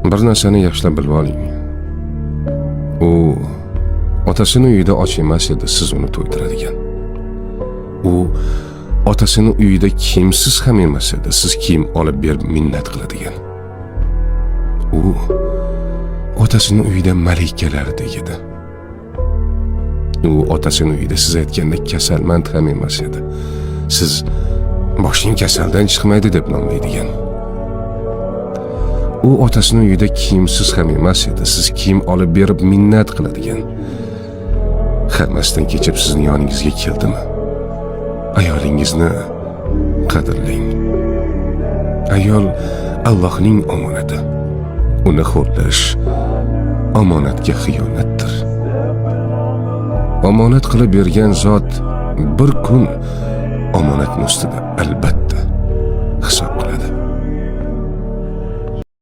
Bir narsani yaxshilab bilib oling. U otasini uyida och emas edi, siz uni to'ydiradigan. U otasini uyida kimsiz ham emas edi, siz kiyim olib berib minnat qiladigan. U otasini uyida malikalardek edi. U otasini uyida siz aytgandek kasalmand ham emas edi. Siz boshing kasaldan chiqmaydi deb nomlaydigan. U otasini uyida kiyimsiz ham emas edi. Siz kiyim olib berib minnat qiladigan. Hammasidan kechib sizning yoningizga keldimi? Ayolingizni qadrlang. Ayol Allohning omonati. Uni xo'rlash omonatga xiyonatdir. Omonat qilib bergan zot bir kun omonatning ustida albatta